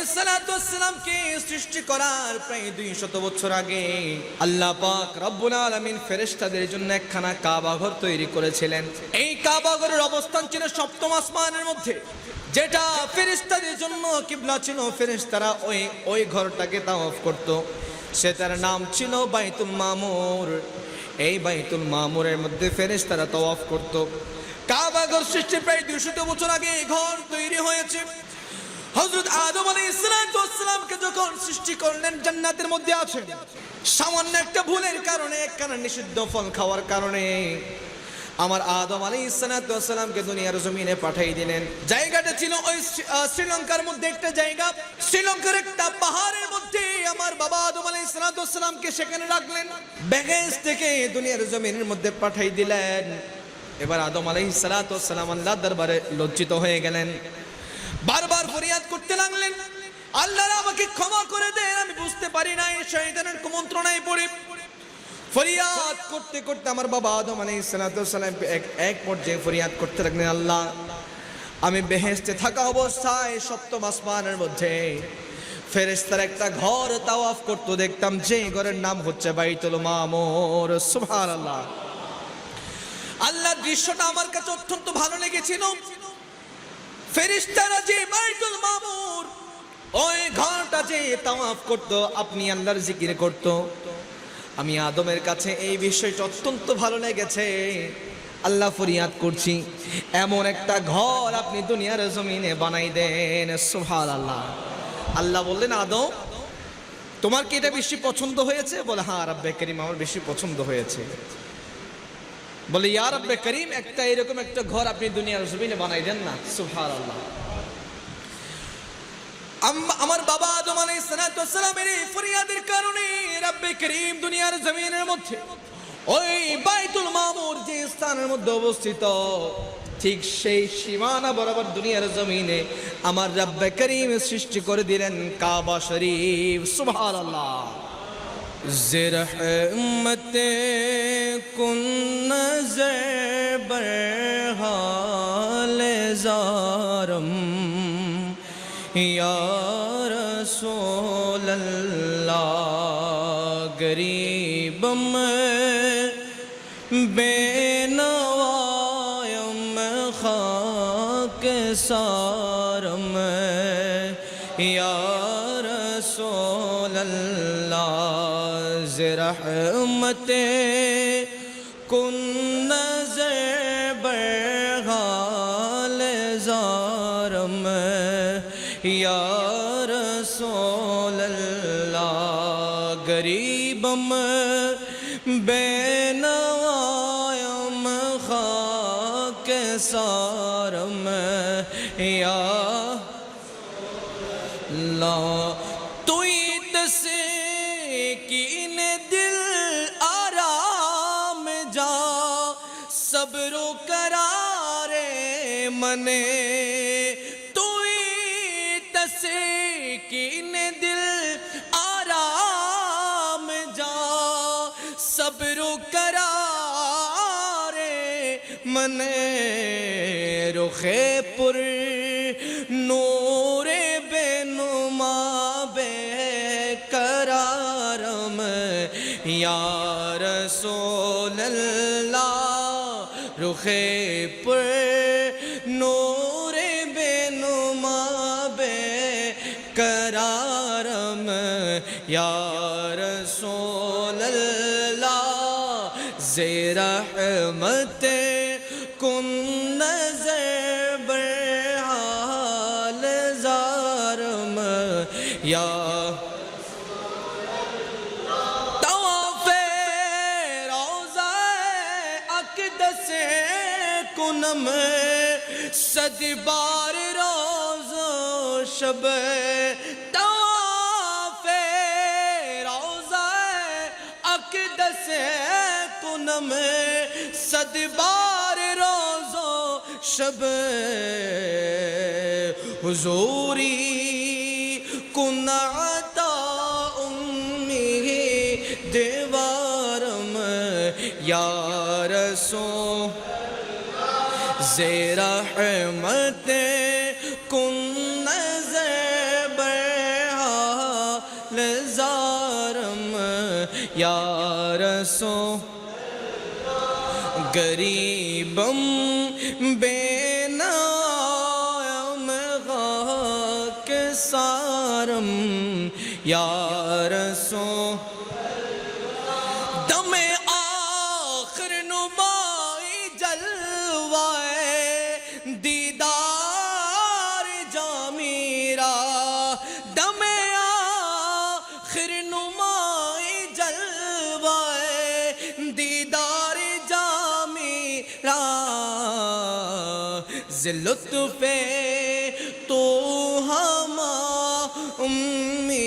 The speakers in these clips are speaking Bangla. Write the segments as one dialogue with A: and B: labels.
A: আলাইহিসসালামকে সৃষ্টি করার প্রায় 200 বছর আগে আল্লাহ পাক রব্বুল আলামিন ফেরেশতাদের জন্য একখানা কাবা ঘর তৈরি করেছিলেন। এই কাবা ঘরের অবস্থান ছিল সপ্তম আসমানের মধ্যে, যেটা ফেরেশতাদের জন্য কিবলা ছিল। ফেরেশতারা ওই ঘরটাকে তাওয়াফ করত। সেটার নাম ছিল বাইতুল মামুর। এই বাইতুল মামুরের মধ্যে ফেরেশতারা তাওয়াফ করত। কাবা ঘর সৃষ্টির প্রায় 200 বছর আগে এই ঘর তৈরি হয়েছে। হযরত আদম আলাইহিসসালামকে যখন সৃষ্টি করলেন জান্নাতের মধ্যে আছেন, সামান্য একটা ভুলের কারণে, একখানা নিষিদ্ধ ফল খাওয়ার কারণে আমার আদম আলাইহিসসালামকে দুনিয়ার জমিনে পাঠিয়ে দিলেন। জায়গাটা ছিল ওই শ্রীলঙ্কার মধ্যে একটা জায়গা। শ্রীলঙ্কার একটা পাহাড়ের মধ্যে আমার বাবা আদম আলাইহিসসালামকে সেখানে রাখলেন। বেহেশ থেকে দুনিয়ার জমিনের মধ্যে পাঠিয়ে দিলেন। এবার আদম আলাইহিসসালাম আল্লাহর দরবারে লজ্জিত হয়ে গেলেন, বারবার ফরিয়াদ করতে লাগলেন, আল্লাহ আমাকে ক্ষমা করে দেন, আমি বুঝতে পারি নাই, শয়তানের কুমন্ত্রণায় পড়ে। ফরিয়াদ করতে করতে আমার বাবা আদম আলাইহিসসালাম এক পর্যায়ে ফরিয়াদ করতে লাগলেন, আল্লাহ আমি বেহেশতে থাকা অবস্থায় সপ্তম আসমানের মধ্যে ফেরেশতারা একটা ঘর তাওয়াফ করতে দেখতাম, যে ঘরের নাম হচ্ছে বাইতুল মামুর। সুবহানাল্লাহ। আল্লাহ দৃশ্যটা আমার কাছে অত্যন্ত ভালো লেগেছিল। ফেরেশতারা যে বাইতুল মামুর ওই ঘরটা যে তাওয়াফ করত, আপনি আল্লাহর জিকির করত, আমি আদমের কাছে এই বিষয়টা অত্যন্ত ভালো লেগেছে। আল্লাহ ফরিয়াদ করছি, এমন একটা ঘর আপনি দুনিয়ার জমিনে বানাই দেন। সুবহানাল্লাহ। আল্লাহ বললেন, আদম তোমার কি এটা বেশি পছন্দ হয়েছে? বলে, হ্যাঁ রব্বে করিম, আমার বেশি পছন্দ হয়েছে। বলে, ইয়া রব্বে করিম, একটা এরকম একটা ঘর আপনি দুনিয়ার জমিনে বানাই দেন না। সুবহানাল্লাহ। আমার বাবা আদম আলাইহিসসালামের এই ফরিয়াদের কারণে রব্বে করিম দুনিয়ার জমিনের মধ্যে ওই বাইতুল মামুর যে স্থানের মধ্যে অবস্থিত, ঠিক সেই সীমানা বরাবর দুনিয়ার জমিনে আমার রব্বে করিম সৃষ্টি করে দিলেন কাবা শরীফ। সুবহানাল্লাহ। জিরহমতে কুন নজর বরহালে জারম या रसूल अल्लाह, गरीब में बेनवायम खाक सारम या रसूल अल्लाह, ज़रहमते कुन नज़र बरहाले ज़ारम या रसूल अल्लाह, गरीबम बेनवायम खाक सारम या अल्लाह, तुई तसे कीने दिल आराम जा, सब्रो करारे मने, कीने दिल आराम जा, सब्रो करारे मने, रुखे पुर नूरे बेनुमा बे करारम या रसूल अल्लाह, रुखे पुर नूरे बेनुमा बे करारम या रसूल अल्लाह, ज़रहमते कुन नज़र बरहाल ज़ारम या तवाफ़े रोज़ाए अक़दस कुनम सदबार रोज़ो शब, तवाफ़े रोज़ाए अक़दस कुनम सदबार रोज़ो शब, हुज़ूरी कुनाता उम्मी दीवारम या रसूल ज़रहमते कुन नज़र या रसूल गरीबम बेनाम के सारम या रसूल दमे आखिर नुमाई जलवाए दीदार जामीरा दमे आखिर नुमाई जलवाए दीदार जामीरा ज़िल्लुत्फ़े तो हमा उम्मीदवारम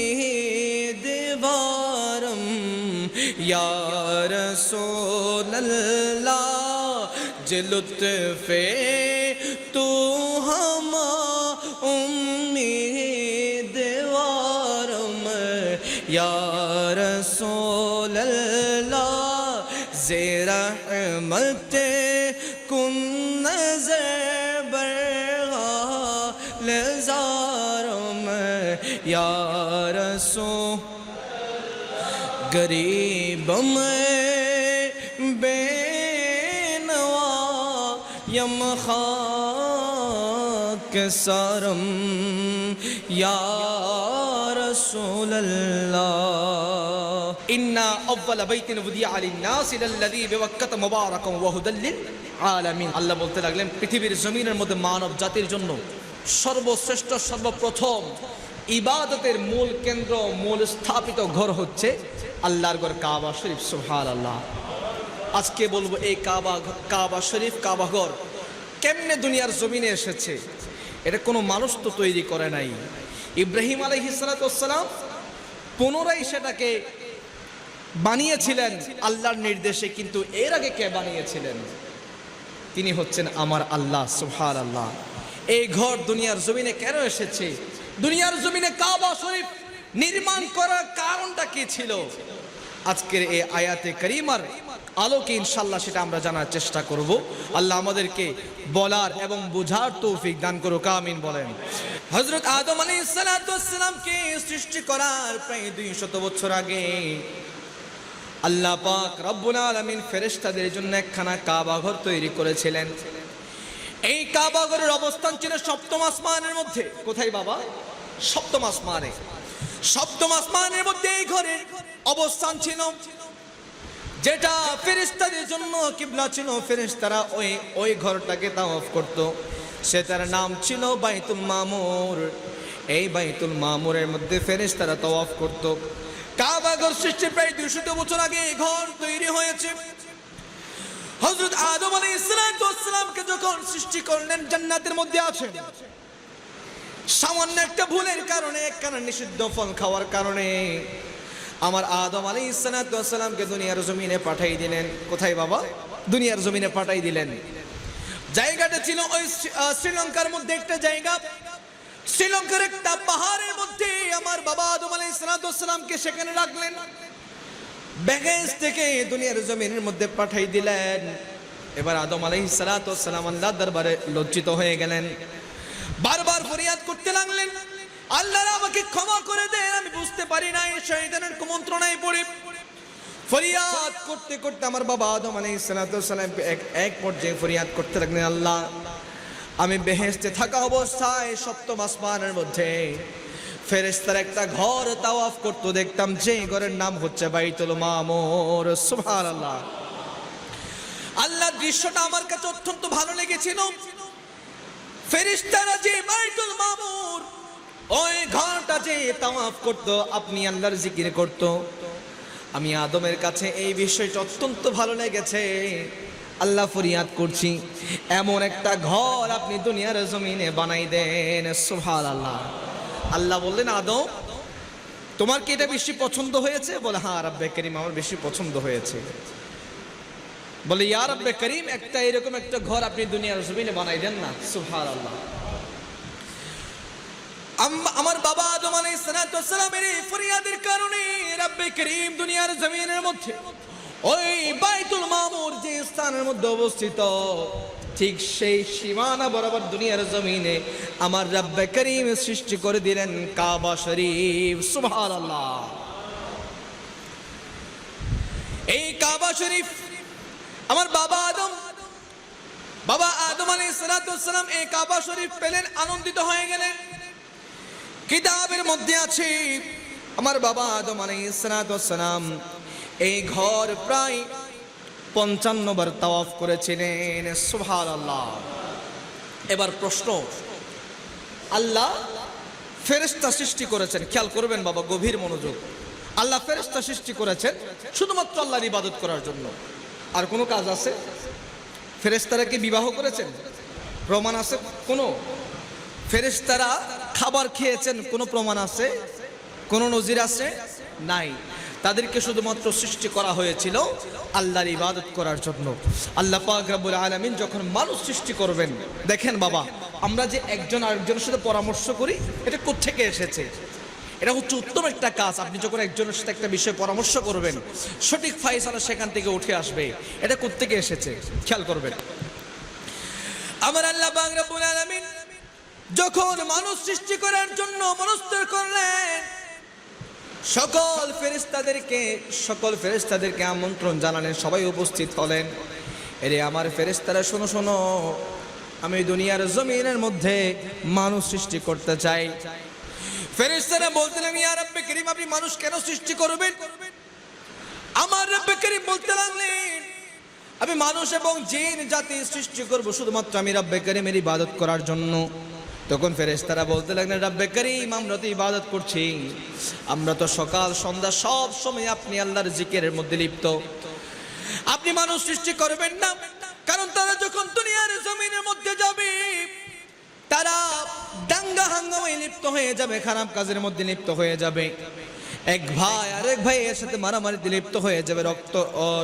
A: या रसूल अल्लाह ज़िल्लुत्फ़े तो हमा उम्मीदवारम या रसूल अल्लाह ज़े-रहमत कुन या रसूल गरीब में बेनवा यम खाक सरम या रसूल अल्लाह इन्ना अव्वल बैतिन वुदिअ लिन्नास लल्लज़ी बिवक्कत मुबारकन व हुदल लिल आलामीन। আল্লাহ বলতে লাগলেন পৃথিবীর জমিনের মধ্যে মানব জাতির জন্য সর্বশ্রেষ্ঠ সর্বপ্রথম ইবাদতের মূল কেন্দ্র মূল স্থাপিত ঘর হচ্ছে আল্লাহর ঘর কাবা শরীফ। সুবহানাল্লাহ। আজকে বলবো এই কাবা শরীফ কাবা ঘর কেমনে দুনিয়ার জমিনে এসেছে। এটা কোনো মানুষ তো তৈরি করে নাই। ইব্রাহিম আলাইহিস সালাতু ওয়াস সালাম পুনরায় সেটাকে বানিয়েছিলেন আল্লাহর নির্দেশে, কিন্তু এর আগে কে বানিয়েছিলেন? তিনি হচ্ছেন আমার আল্লাহ। সুবহানাল্লাহ। এই ঘর দুনিয়ার জমিনে কেন এসেছে? দুনিয়ার জমিনে কাবা শরীফ নির্মাণ করার কারণটা কি ছিল? আজকের এই আয়াতে কারিমার আলোকে ইনশাআল্লাহ সেটা আমরা জানার চেষ্টা করব। আল্লাহ আমাদেরকে বলার এবং বোঝার তৌফিক দান করুক, আমিন বলেন। হযরত আদম আলাইহিস সালাতু ওয়াস সালামকে সৃষ্টি করার প্রায় 200 বছর আগে আল্লাহ পাক রব্বুল আলামিন ফেরেশতাদের জন্য একখানা কাবা ঘর তৈরি করেছিলেন। এই কাবা ঘরের অবস্থান ছিল সপ্তম আসমানের মধ্যে। কোথায় বাবা? সপ্তম আসমানে। সপ্তম আসমানের মধ্যে এই ঘরের অবস্থান ছিল, যেটা ফেরেশতাদের জন্য কিবলা ছিল। ফেরেশতারা ওই ঘরটাকে তাওয়াফ করত। সেটার নাম ছিল বাইতুল মামুর। এই বাইতুল মামুরের মধ্যে ফেরেশতারা তাওয়াফ করত। কাবা ঘর সৃষ্টির প্রায় 200 বছর আগে এই ঘর তৈরি হয়েছে। হযরত আদম আলাইহিস সালামকে যখন সৃষ্টি করলেন জান্নাতের মধ্যে আছেন, সামান্য একটা ভুলের কারণে, একখানা নিষিদ্ধ ফল খাওয়ার কারণে আমার আদম আলাইহিস সালামকে দুনিয়ার জমিনে পাঠাই দিলেন। কোথায় বাবা? দুনিয়ার জমিনে পাঠাই দিলেন। জায়গাটা ছিল ওই শ্রীলঙ্কার মধ্যে একটা জায়গা। শ্রীলঙ্কার একটা পাহাড়ের মধ্যে আমার বাবা আদম আলাইহিস সালামকে সেখানে রাখলেন। বেহেশত থেকে দুনিয়ার জমিনের মধ্যে পাঠাই দিলেন। এবার আদম আলাইহিস সালাম আল্লাহর দরবারে লজ্জিত হয়ে গেলেন। বারবার ফরিয়াদ করতে লাগলেন, আল্লাহ আমাকে ক্ষমা করে দেন, আমি বুঝতে পারি না, শয়তানের কুমন্ত্রণায় পড়ে। ফরিয়াদ করতে করতে আমার বাবা আদম আলাইহিস সালাম এক পর্যায়ে ফরিয়াদ করতে লাগলেন, আল্লাহ আমি বেহেশতে থাকা অবস্থায় সপ্তম আসমানের মধ্যে ফেরেশতারা একটা ঘর তাওয়াফ করতে দেখতাম, যে ঘরের নাম হচ্ছে বাইতুল মামুর। সুবহানাল্লাহ। আল্লাহর দৃশ্যটা আমার কাছে অত্যন্ত ভালো লেগেছিল। ফেরেশতারা যে বাইতুল মামুর ওই ঘরটা যে তাওয়াফ করত, আপনি আল্লাহর জিকির করত, আমি আদমের কাছে এই বিষয়টা অত্যন্ত ভালো লেগেছে। আল্লাহ ফরিয়াদ করছি, এমন একটা ঘর আপনি দুনিয়ার জমিনে বানাই দেন। সুবহানাল্লাহ। আল্লাহ বললেন, আদম তোমার কি এটা বেশি পছন্দ হয়েছে? বলে হ্যাঁ রব্বে করিম, আমার বেশি পছন্দ হয়েছে। বলে ইয়া রব্বে করিম, একটা এরকম একটা ঘর আপনি দুনিয়ার জমিনে বানাই দেন না। সুবহানাল্লাহ। আমার বাবা আদম আলাইহিস সালামের এই ফরিয়াদের কারণে রব্বে করিম দুনিয়ার জমিনের মধ্যে ওই বাইতুল মামুর যে স্থানের মধ্যে অবস্থিত, ঠিক সেই সীমানা বরাবর দুনিয়ার জমিনে আমার রব্বে করিম সৃষ্টি করে দিলেন কাবা শরীফ। সুবহানাল্লাহ। এই কাবা শরীফ আমার বাবা আদম আলাইহিস সালাম এই কাবা শরীফ পেলেন, আনন্দিত হয়ে গেলেন। কিতাবের মধ্যে আছে আমার বাবা আদম আলাইহিস সালাম এই ঘর প্রায় 55 বার তাওয়াফ করেছিলেন। সুবহানাল্লাহ। এবার প্রশ্ন, আল্লাহ ফেরেশতা সৃষ্টি করেছেন, খেয়াল করবেন বাবা, গভীর মনোযোগ। আল্লাহ ফেরেশতা সৃষ্টি করেছেন শুধুমাত্র আল্লাহর ইবাদত করার জন্য। আর কোনো কাজ আছে? ফেরেশতারা কি বিবাহ করেছেন? প্রমাণ আছে কোনো? ফেরেশতারা খাবার খেয়েছেন কোনো প্রমাণ আছে? কোনো নজির আছে? নাই। তাদেরকে শুধুমাত্র সৃষ্টি করা হয়েছিল আল্লাহর ইবাদত করার জন্য। আল্লাহ পাক রব্বুল আলামিন যখন মানুষ সৃষ্টি করবেন, দেখেন বাবা, আমরা যে একজন আরেকজনের সাথে পরামর্শ করি, এটা কোত্থেকে এসেছে? এটা হচ্ছে উত্তম একটা কাজ। আপনি যখন একজনের সাথে একটা বিষয়ে পরামর্শ করবেন, সঠিক ফয়সালা সেখান থেকে উঠে আসবে। এটা কোত্থেকে এসেছে খেয়াল করবেন। আমার আল্লাহ পাক রব্বুল আলামিন যখন মানুষ সৃষ্টি করার জন্য মনস্থির করলেন, সকল ফেরেশতাদেরকে আমন্ত্রণ জানালেন, সবাই উপস্থিত হলেন। এরে আমার ফেরেশতারা, শোনো শোনো, আমি দুনিয়ার জমিনের মধ্যে মানুষ সৃষ্টি করতে চাই। ফেরেশতারা বলতেন, ইয়া রাব্বে কারীম, আপনি মানুষ কেন সৃষ্টি করবেন? আমার রব্বে কারীম বলতে লাগলেন, আমি মানুষ এবং জিন জাতি সৃষ্টি করব শুধুমাত্র আমি রব্বে কারীমের ইবাদত করার জন্য। তখন ফেরেশতারা বলতে লাগলেন, রব্বে কারীম, আমরা তো ইবাদত করছি, আমরা তো সকাল সন্ধ্যা সব সময় আপনি আল্লাহর জিকিরের মধ্যে লিপ্ত, আপনি মানুষ সৃষ্টি করবেন না? কারণ তারা যখন দুনিয়ার জমিনের মধ্যে যাবে, তারা দাঙ্গা হাঙ্গামায় লিপ্ত হয়ে যাবে, খারাপ কাজের মধ্যে লিপ্ত হয়ে যাবে, এক ভাই আরেক ভাইয়ের সাথে মারামারিতে লিপ্ত হয়ে যাবে,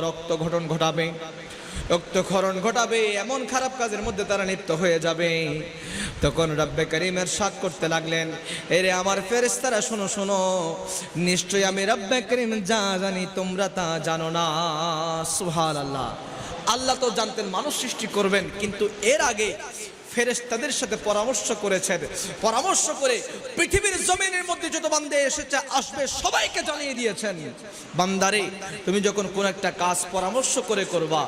A: রক্তক্ষরণ ঘটাবে, এমন খারাপ কাজের মধ্যে তারা লিপ্ত হয়ে যাবে। তখন রব্বে কারীম ইরশাদ করতে লাগলেন, এরে আমার ফেরেশতারা, শোনো শোনো, নিশ্চয়ই আমি রব্বে কারীম যা জানি তোমরা তা জানো না। সুবহানাল্লাহ। আল্লাহ তো জানতেন মানুষ সৃষ্টি করবেন, কিন্তু এর আগে ফেরেশতাদের সাথে পরামর্শ করেছেন। পরামর্শ করে পৃথিবীর জমিনের মধ্যে যত বান্দা এসেছে আসবে সবাইকে জানিয়ে দিয়েছেন, বান্দারে তুমি যখন কোন একটা কাজ পরামর্শ করে করবা,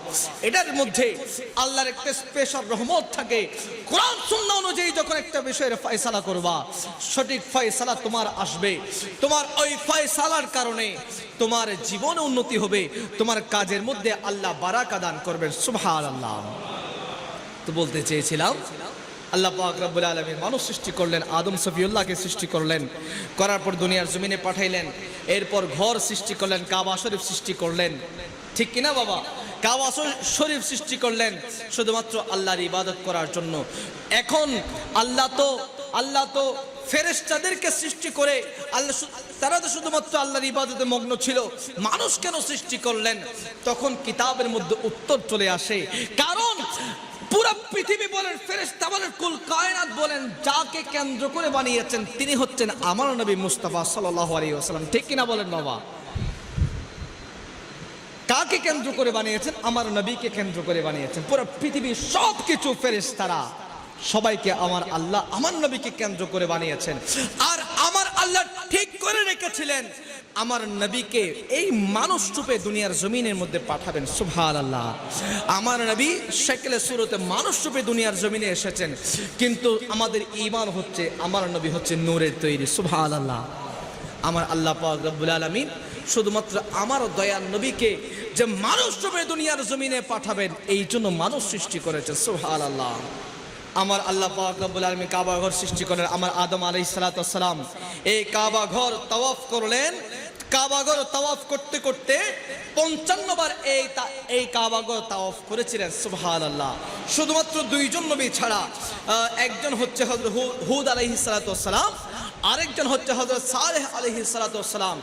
A: এটার মধ্যে আল্লাহর একটা স্পেশাল রহমত থাকে। কোরআন সুন্নাহ অনুযায়ী যখন একটা বিষয়ের ফয়সালা করবা, সঠিক ফয়সালা তোমার আসবে। তোমার ওই ফয়সালার কারণে তোমার জীবনে উন্নতি হবে, তোমার কাজের মধ্যে আল্লাহ বারাকা দান করবেন। সুবহানাল্লাহ। তো বলতে চেয়েছিলাম, আল্লাহ পাক রব্বুল আলামিন মানুষ সৃষ্টি করলেন, আদম সফিউল্লাহকে সৃষ্টি করলেন, করার পর দুনিয়ার জমিনে পাঠাইলেন, এরপর ঘর সৃষ্টি করলেন, কাবা শরীফ সৃষ্টি করলেন, ঠিক কিনা বাবা? কাবা শরীফ সৃষ্টি করলেন শুধুমাত্র আল্লাহর ইবাদত করার জন্য। এখন আল্লাহ তো ফেরেশতাদেরকে সৃষ্টি করে তারা তো শুধুমাত্র আল্লাহর ইবাদতে মগ্ন ছিল, মানুষ কেন সৃষ্টি করলেন? তখন কিতাবের মধ্যে উত্তর চলে আসে। কারণ পুরো পৃথিবী বলেন, ফেরেশতা বলেন, কুল কায়নাত বলেন, যাকে কেন্দ্র করে বানিয়েছেন তিনি হচ্ছেন আমার নবী মুস্তাফা সাল্লাল্লাহু আলাইহি ওয়াসাল্লাম, ঠিক কিনা বলেন বাবা? কাকে কেন্দ্র করে বানিয়েছেন? আমার নবীকে কেন্দ্র করে বানিয়েছেন। পুরো পৃথিবীর সবকিছু ফেরেশতারা সবাইকে আমার আল্লাহ আমার নবীকে কেন্দ্র করে বানিয়েছেন। আর আমার আল্লাহ ঠিক করে রেখেছিলেন আমার নবীকে এই মানুষ রূপে দুনিয়ার জমিনের মধ্যে পাঠাবেন। সুবহানাল্লাহ। আমার নবী শাকলে সুরতে মানুষ রূপে দুনিয়ার জমিনে এসেছেন, কিন্তু আমাদের ঈমান হচ্ছে আমার নবী হচ্ছে নূরের তৈরি। সুবহানাল্লাহ। আমার আল্লাহ পাক রব্বুল আলামিন শুধুমাত্র আমার দয়ার নবীকে যে মানুষ রূপে দুনিয়ার জমিনে পাঠাবেন, এই জন্য মানুষ সৃষ্টি করেছেন। সুবহানাল্লাহ। আমার আল্লাহ পাক রব্বুল আলামিন কাবা ঘর সৃষ্টি করলেন। আমার আদম আলাইহিস সালাতু ওয়াস সালাম এই কাবা ঘর তাওয়াফ করলেন। কাবা ঘর তাওয়াফ করতে করতে 55 বার এই কাবা ঘর তাওয়াফ করেছিলেন। সুবহানাল্লাহ। শুধুমাত্র দুইজন নবী ছাড়া, একজন হচ্ছে হযরত হুদ আলাইহিস সালাতু ওয়াস সালাম, আরেকজন হচ্ছে হযরত সালেহ আলাইহিস সালাতু ওয়াস সালাম।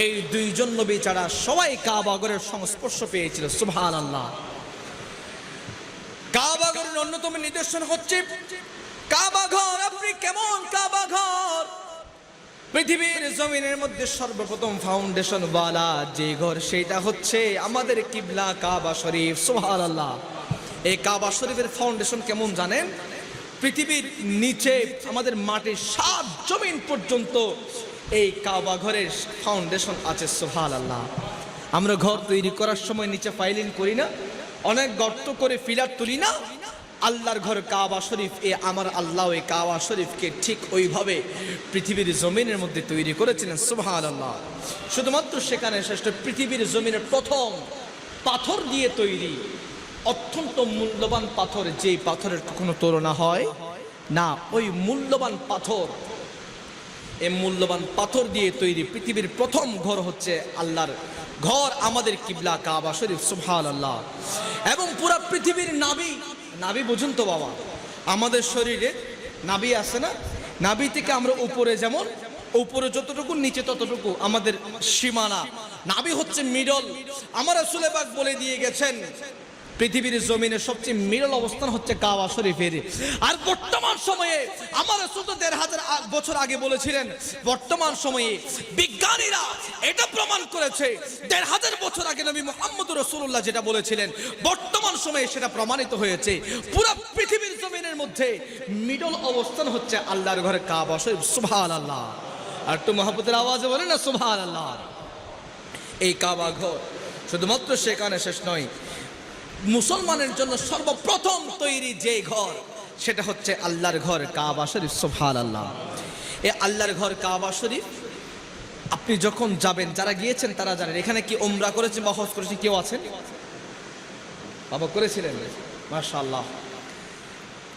A: এই দুইজন নবী ছাড়া সবাই কাবা ঘরের সংস্পর্শ পেয়েছিল। সুবহানাল্লাহ। কাবা ঘরের অন্যতম নিদর্শন হচ্ছে কাবা ঘর। আপনি কেমন কাবা ঘর? পৃথিবীর জমিনের মধ্যে সর্বপ্রথম ফাউন্ডেশন ওয়ালা যে ঘর, সেটা হচ্ছে আমাদের কিবলা কাবা শরীফ। সুবহানাল্লাহ। এই কাবা শরীফের ফাউন্ডেশন কেমন জানেন? পৃথিবীর নিচে আমাদের মাটির 7 জমিন পর্যন্ত এই কাবা ঘরের ফাউন্ডেশন আছে। সুবহানাল্লাহ। আমরা ঘর তৈরি করার সময় নিচে ফাইলিং করি না, অনেক গর্ত করে ফিলার তুলি না? আল্লাহর ঘর কাবা শরীফ, আমার আল্লাহ এই কাবা শরীফকে ঠিক ওইভাবে পৃথিবীর জমিনের মধ্যে তৈরি করেছিলেন। সুবহানাল্লাহ। শুধুমাত্র সেখানে শ্রেষ্ঠ পৃথিবীর জমিনের প্রথম পাথর দিয়ে তৈরি, অত্যন্ত মূল্যবান পাথর, যেই পাথরের কোনো তুলনা হয় না। ওই মূল্যবান পাথর, এই মূল্যবান পাথর দিয়ে তৈরি পৃথিবীর প্রথম ঘর হচ্ছে আল্লাহর ঘর, আমাদের কিবলা কাবা শরীফ। সুবহানাল্লাহ। এবং পুরা পৃথিবীর নাভি বুঝুন তো বাবা, আমাদের শরীরে নাভি আছে না? নাভি থেকে আমরা উপরে, যেমন উপরে যতটুকু নিচে ততটুকু আমাদের সীমানা। নাভি হচ্ছে মিডল। আমার রাসূল পাক বলে দিয়ে গেছেন পৃথিবীর জমিনের সবচেয়ে মিডল অবস্থান হচ্ছে কাবা শরীফের। আর বর্তমান সময়ে আমার রাসূল তো ১৫০০ বছর আগে বলেছিলেন, বর্তমান সময়ে বিজ্ঞানীরা এটা প্রমাণ করেছে ১৫০০ বছর আগে নবী মুহাম্মদুর রাসূলুল্লাহ যেটা বলেছিলেন, বর্তমান সময়ে সেটা প্রমাণিত হয়েছে। পুরো পৃথিবীর জমিনের মধ্যে মিডল অবস্থান হচ্ছে আল্লাহর ঘরে কাবা শরীফ। সুবহানাল্লাহ। আর একটু মহব্বতের আওয়াজে বলেন না সুবহানাল্লাহ। এই কাবা ঘর শুধুমাত্র সেখানে শেষ নয়, মুসলমানের জন্য সর্বপ্রথম তৈরি যে ঘর সেটা হচ্ছে আল্লাহর ঘর কাবা শরীফ। সুবহানাল্লাহ। এই আল্লাহর ঘর কাবা শরীফ আপনি যখন যাবেন, যারা গিয়েছেন তারা জানেন। এখানে কি উমরা করেছেন বা হজ করেছেন কেউ আছেন? বাবা করেছিলেন? মাশাআল্লাহ।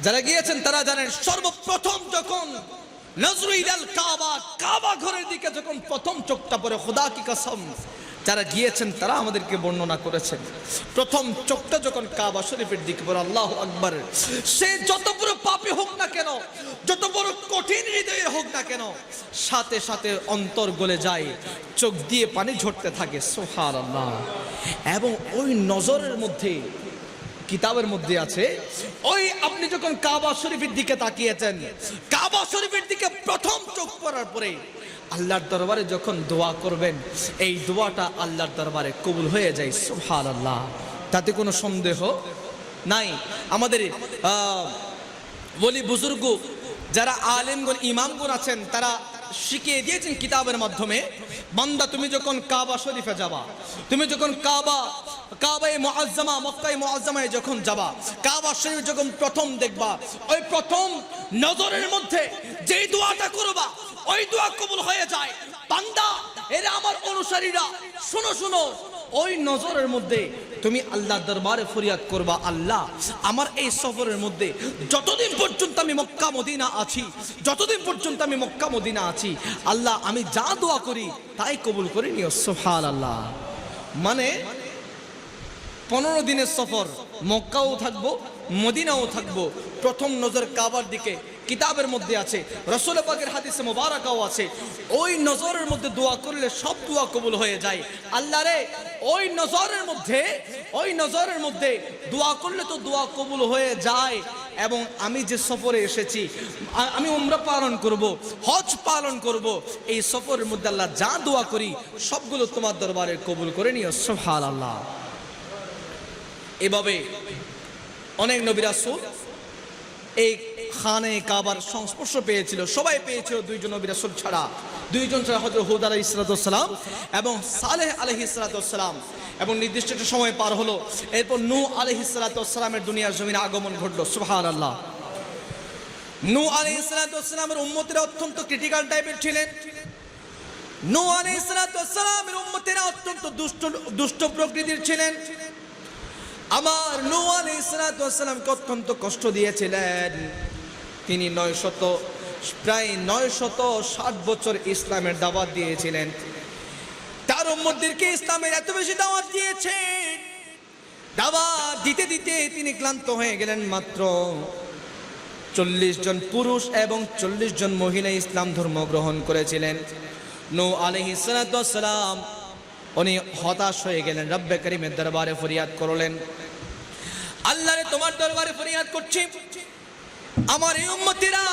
A: যারা গিয়েছেন তারা জানেন, সর্বপ্রথম যখন নজরু ইলাল কাবা, কাবা ঘরের দিকে যখন প্রথম চোখটা পড়ে, খোদা কি কসম, যারা গিয়েছেন তারা আমাদেরকে বর্ণনা করেছেন, প্রথম চোখটা যখন কাবা শরীফের দিকে পড়ে, আল্লাহু আকবার, সে যত বড় পাপী হোক না কেন, যত বড় কঠিন হৃদয়ের হোক না কেন, সাথে সাথে অন্তর গলে যায়, চোখ দিয়ে পানি ঝরতে থাকে। সুবহানাল্লাহ। এবং ওই নজরের মধ্যে, কিতাবের মধ্যে আছে, ওই আপনি যখন কাবা শরীফের দিকে তাকিয়েছেন, কাবা শরীফের দিকে প্রথম চোখ পড়ার পরে আল্লাহর দরবারে যখন দোয়া করবেন, এই দোয়াটা আল্লাহর দরবারে কবুল হয়ে যায়। সুবহানাল্লাহ। তাতে কোনো সন্দেহ নাই। আমাদের ওলি বুজুর্গ যারা আলেমগণ, ইমামগণ আছেন, তারা শিখিয়ে দিয়েছেন কিতাবের মাধ্যমে, বান্দা তুমি যখন কাবা শরীফে যাবা, তুমি যখন কাবায়ে মুআজ্জামা, মক্কায়ে মুআজ্জামায় যখন যাবা, কাবা শরীফ যখন প্রথম দেখবা, ওই প্রথম নজরের মধ্যে যেই দোয়াটা করবা, ওই দোয়া কবুল হয়ে যায়। বান্দা, এরা আমার অনুসারীরা, শোনো শোনো, ওই নজরের মধ্যে তুমি আল্লাহর দরবারে ফরিয়াদ করবা, আল্লাহ আমার এই সফরের মধ্যে যতদিন পর্যন্ত আমি মক্কা মদিনা আছি, যতদিন পর্যন্ত আমি মক্কা মদিনা আছি, আল্লাহ আমি যা দোয়া করি তাই কবুল করে নিও। সুবহানাল্লাহ। মানে 15 দিনের সফর, মক্কাও থাকবো মদিনাও থাকবো, প্রথম নজর কাবার দিকে। কিতাবের মধ্যে আছে, রাসূল পাকের হাদিসে মুবারাকাও আছে, ওই নজরের মধ্যে দোয়া করলে সব দোয়া কবুল হয়ে যায়। আল্লাহ রে, ওই নজরের মধ্যে দোয়া করলে তো দোয়া কবুল হয়ে যায়। এবং আমি যে সফরে এসেছি, আমি উমরা পালন করব, হজ পালন করব, এই সফরের মধ্যে আল্লাহ যা দোয়া করি সবগুলো তোমার দরবারে কবুল করে নিও। সুবহানাল্লাহ। এভাবে অনেক নবী রাসূল এই খানে কাবার সংস্পর্শ পেয়েছিল। সবাই পেয়েছিল, দুইজন নবী রাসূল ছাড়া, হযরত হুদ আলাইহিস সালাম এবং সালেহ আলাইহিস সালাম। এবং নির্দিষ্ট একটা সময় পার হলো, এরপর নূহ আলাইহিস সালামের দুনিয়ার জমিনে আগমন ঘটলো। সুবহানাল্লাহ। নূহ আলাইহিস সালামের উম্মতেরা অত্যন্ত ক্রিটিক্যাল টাইপের ছিলেন। নূহ আলাইহিস সালামের উম্মতেরা অত্যন্ত দুষ্ট প্রকৃতির ছিলেন। আমার নূহ আলাইহিস সালামকে অত্যন্ত কষ্ট দিয়েছিলেন। তিনি প্রায় 960 বছর ইসলামের দাওয়াত দিয়েছিলেন। তার উম্মতদেরকে ইসলামের এত বেশি দাওয়াত দিয়েছেন, দাওয়াত দিতে দিতে তিনি ক্লান্ত হয়ে গেলেন। মাত্র 40 জন পুরুষ এবং 40 জন মহিলা ইসলাম ধর্ম গ্রহণ করেছিলেন। নূহ আলাইহিস সালাম উনি হতাশ হয়ে গেলেন, রব্বে করিমের দরবারে ফরিয়াদ করলেন, আল্লাহ রে, তোমার দরবারে ফরিয়াদ করছি, আমার এই উম্মতিরা,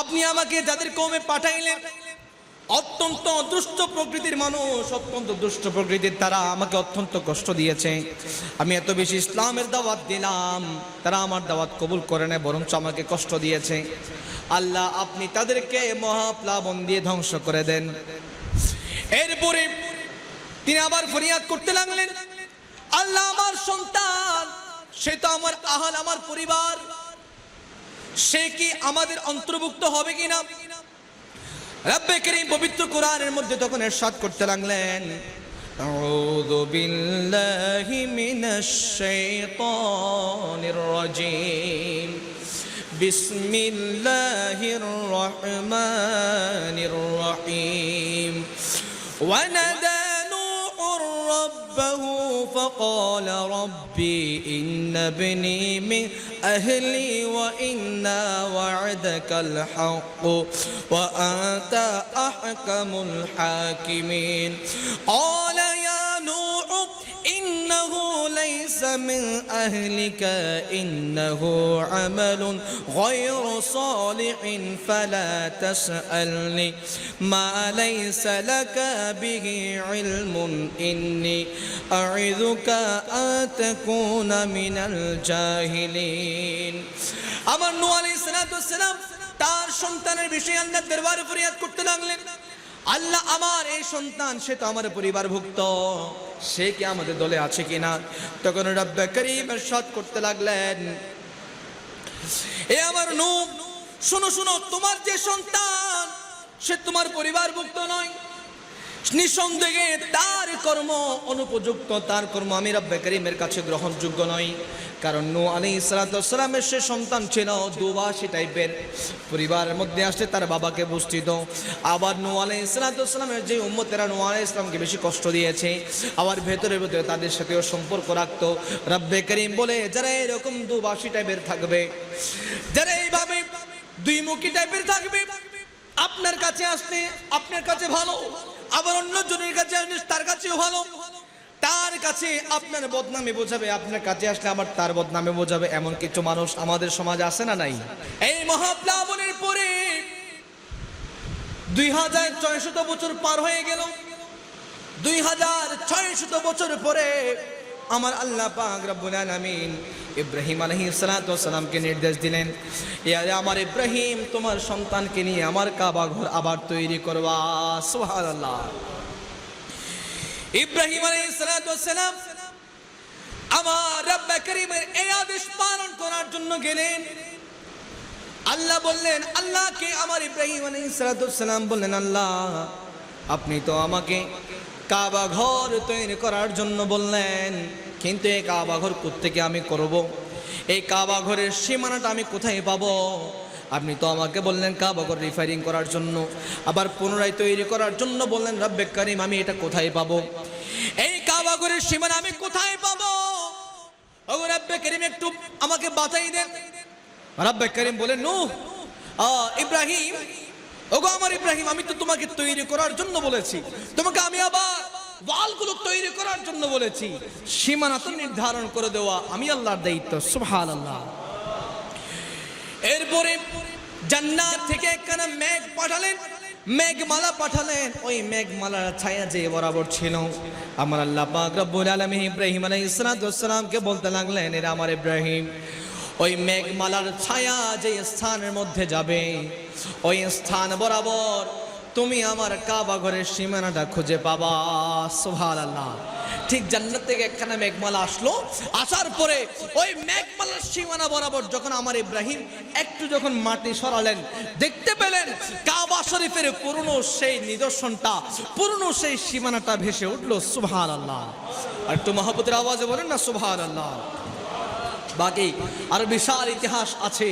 A: আপনি আমাকে যাদের কওমে পাঠাইলেন, অত্যন্ত দুষ্ট প্রকৃতির মানুষ, অত্যন্ত দুষ্ট প্রকৃতির, তারা আমাকে অত্যন্ত কষ্ট দিয়েছে। আমি এত বেশি ইসলামের দাওয়াত দিলাম, তারা আমার দাওয়াত কবুল করে না, বরঞ্চ আমাকে কষ্ট দিয়েছে। আল্লাহ আপনি তাদেরকে মহাপ্লাবন দিয়ে ধ্বংস করে দেন। এরপরে তিনি আবার ফরিয়াদ করতে লাগলেন, আল্লাহ আমার সন্তান, সে তো আমার আহাল, আমার পরিবার, সে কি আমাদের অন্তর্ভুক্ত হবে কিনা? রব্বে কারীম পবিত্র কোরআনের মধ্যে তখন ইরশাদ করতে লাগলেন, আউযু বিল্লাহি মিনাশ শাইতানির রাজীম, বিসমিল্লাহির রহমানির রহিম। ওয়া নাদা নূহুর রাব্বাহু فقال ربي إن ابني من أهلي وإن وعدك الحق وأنت أحكم الحاكمين قال يا نوح إنه ليس من أهلك إنه عمل غير صالح فلا تسألني ما ليس لك به علم إني أعظك أن تكون من الجاهلين। আমার নূহ আলাইহিস সালাম তার সন্তানের বিষয়ে আল্লাহর দরবারে ফরিয়াদ করতে লাগলেন, আল্লাহ আমার এই সন্তান, সে তো আমার পরিবারভুক্ত, সে কি আমাদের দলে আছে কিনা? তখন রব্বে কারীম ইরশাদ করতে লাগলেন, এ আমার নূহ, শোনো শোনো, তোমার যে সন্তান সে তোমার পরিবারভুক্ত নয়, নিঃসন্দেহে তার কর্ম অনুপযুক্ত, তার কর্ম আমি রব্বে কারীমের কাছে গ্রহণযোগ্য নয়। কারণ নূহ আলাইহিস সালামের সে সন্তান ছিল দুভাষী টাইপের, পরিবারের মধ্যে আসলে তার বাবাকে বুঝ দিত। আবার নূহ আলাইহিস সালামের যে উম্মতেরা নূহ আলাইহিস সালামকে বেশি কষ্ট দিয়েছে, আবার ভেতরে ভেতরে তাদের সাথেও সম্পর্ক রাখতো। রব্বে কারীম বলে, যারা এরকম দুভাষী টাইপের থাকবে, যারা এইভাবে দুইমুখী টাইপের থাকবে, আপনার কাছে আসলে আপনার কাছে ভালো, আবার অন্য জনের কাছে আসলে তার কাছেও ভালো, তার কাছে আপনার বদনামে বোঝাবে, আপনার কাছে আসলে আবার তার বদনামে বোঝাবে, এমন কিছু মানুষ আমাদের সমাজে আছে না নাই? এই মহাপ্লাবনের পরে 2600 বছর পার হয়ে গেল। 2600 বছর পরে আমার আল্লাহ পাক রব্বুল আলামিন ইব্রাহিম আলাইহিস সালামকে নির্দেশ দিলেন, ইয়া আমার ইব্রাহিম, তোমার সন্তানকে নিয়ে আমার কাবা ঘর আবার তৈরি করবা। সুবহানাল্লাহ। ইব্রাহিম আলাইহিস সালাম আমার রব্বে কারীমের এই আদেশ পালন করার জন্য গেলেন। আল্লাহ বললেন, আল্লাহকে আমার ইব্রাহিম আলাইহিস সালাম বললেন, আল্লাহ আপনি তো আমাকে কাবা ঘর তৈরি করার জন্য বললেন, কিন্তু এই কাবা ঘর কোত্থেকে আমি করব? এই কাবা ঘরের সীমানাটা আমি কোথায় পাবো? আপনি তো আমাকে বললেন কাবা ঘর রিফারিং করার জন্য, আবার পুনরায় তৈরি করার জন্য বললেন। রব্বে কারীম, আমি এটা কোথায় পাবো? এই কাবা ঘরের সীমানা আমি কোথায় পাবো? ও রব্বে কারীম, একটু আমাকে বাতাই দেন। রব্বে কারীম বলেন, নূহ, ইব্রাহিম, ওগো আমার ইব্রাহিম, আমি তো তোমাকে তৈরি করার জন্য বলেছি, তোমাকে আমি আবার ওয়ালগুলো তৈরি করার জন্য বলেছি, সীমানা তো নির্ধারণ করে দেওয়া আমি আল্লাহর দায়িত্ব। সুবহানাল্লাহ। এরপরে জান্নাত থেকে একখানা মেঘ পাঠালেন, মেঘমালা পাঠালেন। ওই মেঘমালার ছায়া যে বরাবর ছিল, আমার আল্লাহ পাক রব্বুল আলামিন ইব্রাহিম আলাইহিস সালামকে বলতে লাগলেন, এরা আমার ইব্রাহিম, ওই মেঘমালার ছায়া যে স্থানের মধ্যে যাবে, ওই স্থান বরাবর তুমি আমার কাবা ঘরের সীমানাটা খুঁজে পাবা। সুবহানাল্লাহ। ঠিক জান্নাত থেকে একখানা মেঘমালা আসলো, আসার পরে ওই মেঘমালার সীমানা বরাবর যখন আমার ইব্রাহিম একটু যখন মাটি সরালেন, দেখতে পেলেন কাবা শরীফের পুরনো সেই নিদর্শনটা, পুরনো সেই সীমানাটা ভেসে উঠলো। সুবহানাল্লাহ। আর একটু মহব্বতের আওয়াজে বলেন না সুবহানাল্লাহ। বাকি আর বিশাল ইতিহাস আছে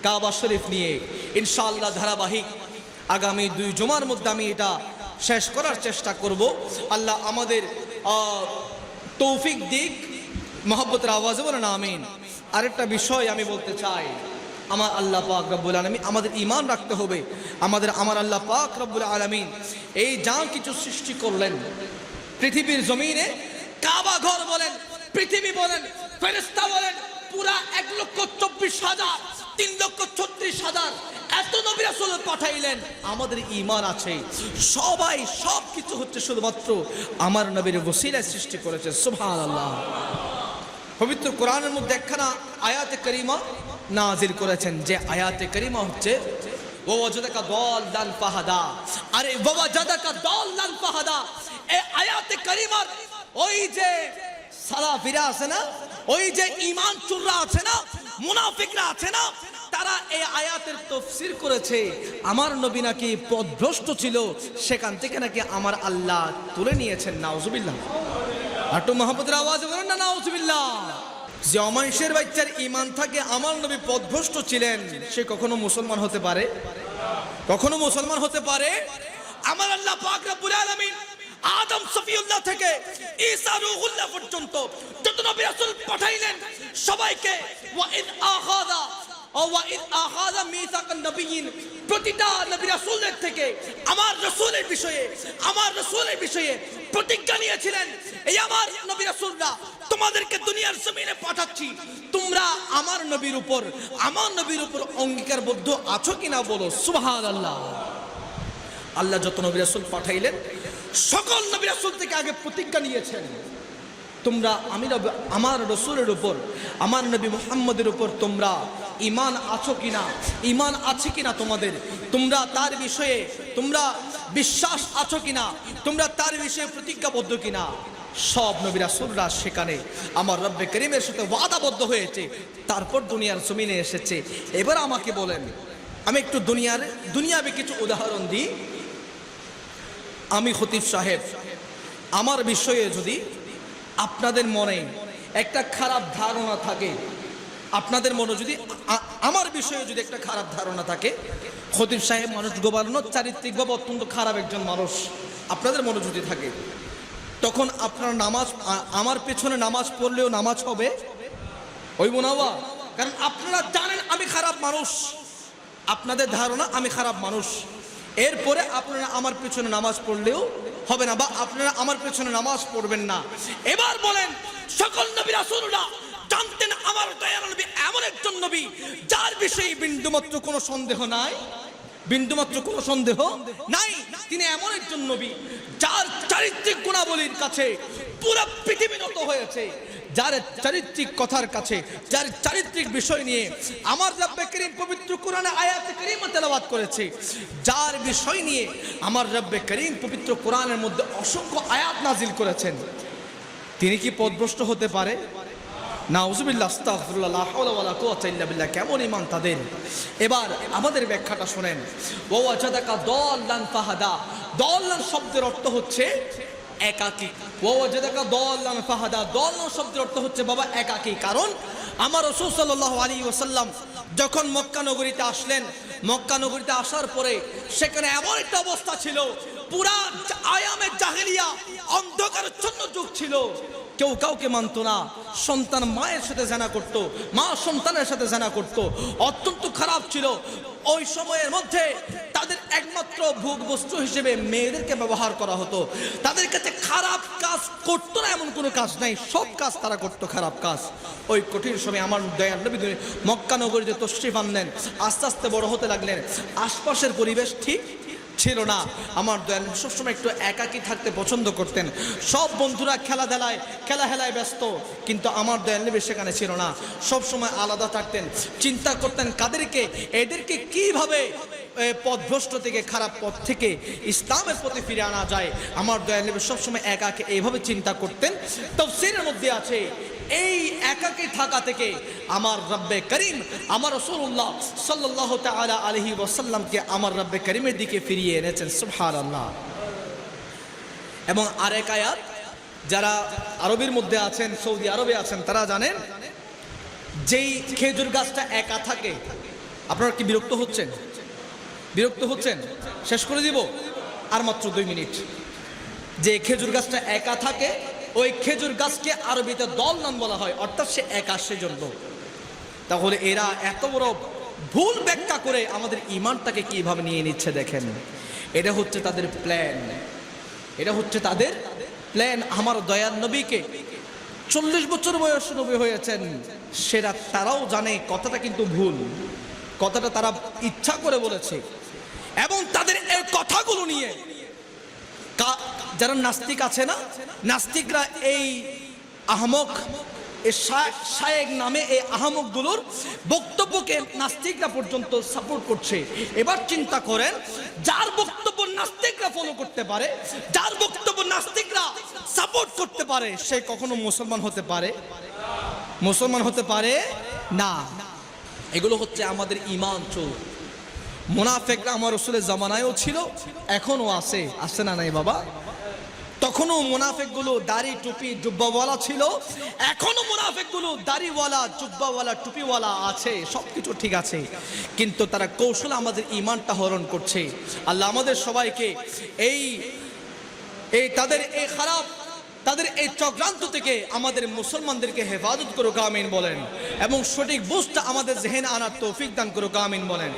A: কাবা শরীফ নিয়ে, ইনশাআল্লাহ ধারাবাহিক আগামী 2 জুমার মধ্যে আমি এটা শেষ করার চেষ্টা করব। আল্লাহ আমাদের তৌফিক দিক। মহব্বতের আওয়াজে বলেন আমিন। আরেকটা বিষয় আমি বলতে চাই, আমার আল্লাহ পাক রব্বুল আলামিন, আমাদের ঈমান রাখতে হবে। আমার আল্লাহ পাক রব্বুল আলামিন এই যা কিছু সৃষ্টি করলেন পৃথিবীর জমিনে, কাবা ঘর বলেন, পৃথিবী বলেন, ফেরেশতা বলেন, পুরা 1,24,000 3,36,000 এত নবী রাসূল পাঠাইলেন। আমাদের ঈমান আছে, সবাই সবকিছু হচ্ছে শুধুমাত্র আমার নবীর ওসিলায় সৃষ্টি করেছে। সুবহানাল্লাহ। পবিত্র কোরআনের মধ্যে একখানা আয়াতে কারিমা নাজিল করেছেন, যে আয়াতে কারিমা হচ্ছে ওয়াজাদাকা দাল্লান ফাহাদা। আরে ওয়াজাদাকা দাল্লান ফাহাদা, এই আয়াতে কারিমার ওই যে সালাফিরা আছে না, ওই যে ঈমান চোররা আছে না, মুনাফিকরা আছে না, তারা এই আয়াতের তাফসীর করেছে আমার নবী নাকি পথভ্রষ্ট ছিল, সেখান থেকে নাকি আমার আল্লাহ তুলে নিয়েছেন। নাউজুবিল্লাহ। আটু মোহাম্মদের আওয়াজে বলেন না নাউজুবিল্লাহ। যে অমানুষের বাচ্চার ঈমান থাকে আমার নবী পথভ্রষ্ট ছিলেন, সে কখনো মুসলমান হতে পারে? কখনো মুসলমান হতে পারে? আমার আল্লাহ পাক রব্বুল আলামিন আদম সফিউল্লাহ থেকে ঈসা রূহুল্লাহ পর্যন্ত যত নবী রাসূল পাঠাইলেন সবাইকে ওয়া ইদ আখাযা মিসাকান নবিয়্যিন, প্রতিটা নবী রাসূলের থেকে আমার রাসূলের বিষয়ে প্রতিজ্ঞা নিয়েছিলেন, এই আমার নবী রাসূলরা তোমাদেরকে দুনিয়ার জমিনে পাঠাচ্ছি, তোমরা আমার নবীর উপর অঙ্গীকারবদ্ধ আছো কিনা বলো সুবহানাল্লাহ। আল্লাহ যত নবী রাসূল পাঠাইলেন সকল নবী রাসূল থেকে আগে প্রতিজ্ঞা নিয়েছেন, তোমরা আমার রাসূলের উপর, আমার নবী মুহাম্মদের উপর তোমরা ঈমান আছো কিনা, ঈমান আছে কিনা তোমাদের, তোমরা তার বিষয়ে তোমরা বিশ্বাস আছো কিনা, তোমরা তার বিষয়ে প্রতিজ্ঞাবদ্ধ কিনা। সব নবী রাসূলরা সেখানে আমার রব্বে করিমের সাথে ওয়াদাবদ্ধ হয়েছে, তারপর দুনিয়ার জমিনে এসেছে। এবার আমাকে বলেন, আমি একটু দুনিয়াবে কিছু উদাহরণ দিই। আমি খতিব সাহেব, আমার বিষয়ে যদি আপনাদের মনে একটা খারাপ ধারণা থাকে, আপনাদের মনে যদি আমার বিষয়ে যদি একটা খারাপ ধারণা থাকে, খতিব সাহেব মানুষ গোবানো চারিত্রিকভাবে অত্যন্ত খারাপ একজন মানুষ, আপনাদের মনে যদি থাকে, তখন আপনার নামাজ, আমার পেছনে নামাজ পড়লেও নামাজ হবে ওই বোনাওয়া। কারণ আপনারা জানেন আমি খারাপ মানুষ, আপনাদের ধারণা আমি খারাপ মানুষ, এরপরে আপনারা আমার পেছনে নামাজ পড়লেও হবে না, বা আপনারা আমার পেছনে নামাজ পড়বেন না। এবার বলেন, সকল নবী রাসূলরা জানতেন আমার দয়ার নবী এমন একজন নবী যার বিষয়ে বিন্দুমাত্র কোনো সন্দেহ নাই, বিন্দুমাত্র কোনো সন্দেহ নাই। তিনি এমন একজন নবী যার চারিত্রিক গুণাবলীর কাছে পুরো পৃথিবী নত হয়েছে, যার চারিত্রিক কথার কাছে, যার চারিত্রিক বিষয় নিয়ে আমার রব্বে করিম পবিত্র কোরআনে আয়াতে কারিমা তেলাওয়াত করেছে, যার বিষয় নিয়ে আমার রব্বে করিম পবিত্র কোরআনের মধ্যে অসংখ্য আয়াত নাজিল করেছেন, তিনি কি পথভ্রষ্ট হতে পারে? নাউজুবিল্লাহ, আস্তাগফিরুল্লাহ, লা হাওলা ওয়ালা কুওয়াতা ইল্লা বিল্লাহ। কেমন ঈমান তাদের! এবার আমাদের ব্যাখ্যাটা শুনেন। ওয়া ওয়াজাদাকা দাল্লান ফাহাদা, দাল্লান শব্দের অর্থ হচ্ছে একাকী। ওয়া ওয়াজাদাকা দাল্লান ফাহাদা, দাল্লান শব্দের অর্থ হচ্ছে বাবা একাকী। কারণ আমার রাসূল সাল্লাল্লাহু আলাইহি ওয়াসাল্লাম যখন মক্কা নগরীতে আসলেন, মক্কা নগরীতে আসার পরে সেখানে এমন একটা অবস্থা ছিল, পুরা আয়ামে জাহেলিয়া অন্ধকারাচ্ছন্ন যুগ ছিল, কেউ কাউকে মানতো না, সন্তান মায়ের সাথে জানা করত, মা সন্তানের সাথে জানা করত, অত্যন্ত খারাপ ছিল। ওই সময়ের মধ্যে তাদের একমাত্র ভোগ বস্তু হিসেবে মেয়েদেরকে ব্যবহার করা হতো, তাদের কাছে খারাপ কাজ করতো না এমন কোনো কাজ নাই, সব কাজ তারা করতো খারাপ কাজ। ওই কঠিন সময় আমার দয়াল নবী মক্কা নগরীতে তশরিফ আনলেন, আস্তে আস্তে বড় হতে লাগলেন, আশপাশের পরিবেশ ঠিক ছিল না। আমার দয়াল সবসময় একটু একাকী থাকতে পছন্দ করতেন, সব বন্ধুরা খেলাহেলায় ব্যস্ত, কিন্তু আমার দয়াল নবী সেখানে ছিল না, সবসময় আলাদা থাকতেন, চিন্তা করতেন এদেরকে কিভাবে পথভ্রষ্ট থেকে, খারাপ পথ থেকে ইসলামের প্রতি ফিরে আনা যায়। আমার দয়াল নবী সবসময় একাকে এইভাবে চিন্তা করতেন। তাফসীরের মধ্যে আছে এই একাকী থাকা থেকে আমার রব্বে করিম, আমার রাসূলুল্লাহ সাল্লাল্লাহু তাআলা আলাইহি ওয়াসাল্লামকে আমার রব্বে করিমের দিকে ফিরিয়ে এনেছেন। সুবহানাল্লাহ। এবং আরেক আয়াত, যারা আরবের মধ্যে আছেন, সৌদি আরবে আছেন, তারা জানেন যেই খেজুর গাছটা একা থাকে, আপনারা কি বিরক্ত হচ্ছেন? শেষ করে দিব, আর মাত্র 2 মিনিট। যে খেজুর গাছটা একা থাকে, ওই খেজুর গাছকে আরবিতে দলনান বলা হয়, অর্থাৎ সে একা সেজন্য। তাহলে এরা এত বড় ভুল ব্যাখ্যা করে আমাদের ঈমানটাকে কিভাবে নিয়ে নিচ্ছে দেখেন। এটা হচ্ছে তাদের প্ল্যান, আমার দয়ার নবীকে 40 বছর বয়স নবী হয়েছেন, সেরা তারাও জানে কথাটা কিন্তু ভুল, কথাটা তারা ইচ্ছা করে বলেছে। এবং তাদের এই কথাগুলো নিয়ে যারা নাস্তিক আছে না, নাস্তিকরা এই আহমক শায়েক নামে এই আহমকগুলোর বক্তব্যকে নাস্তিকরা পর্যন্ত সাপোর্ট করছে। এবার চিন্তা করেন, যার বক্তব্য নাস্তিকরা ফলো করতে করতে পারে, যার বক্তব্য নাস্তিকরা সাপোর্ট করতে পারে, সে কখনো মুসলমান হতে পারে? মুসলমান হতে পারে না। এগুলো হচ্ছে আমাদের ঈমান চোর। মুনাফিকরা আমার রাসূলের জামানায়ও ছিল, এখনো আছে না নাই বাবা? তখনও মুনাফিকগুলো দাড়ি টুপি জুব্বাওয়ালা ছিল, এখনো মুনাফিকগুলো দাড়িওয়ালা জুব্বাওয়ালা টুপিওয়ালা আছে, সবকিছু ঠিক আছে, কিন্তু তারা কৌশলে আমাদের ঈমানটা হরণ করছে। আল্লাহ আমাদের সবাইকে তাদের এই চক্রান্ত থেকে আমাদের মুসলমানদেরকে হেফাজত করুক, আমিন বলেন, এবং সঠিক বুঝটা আমাদের জেহেনে আনার তৌফিক দান করুক, আমিন বলেন।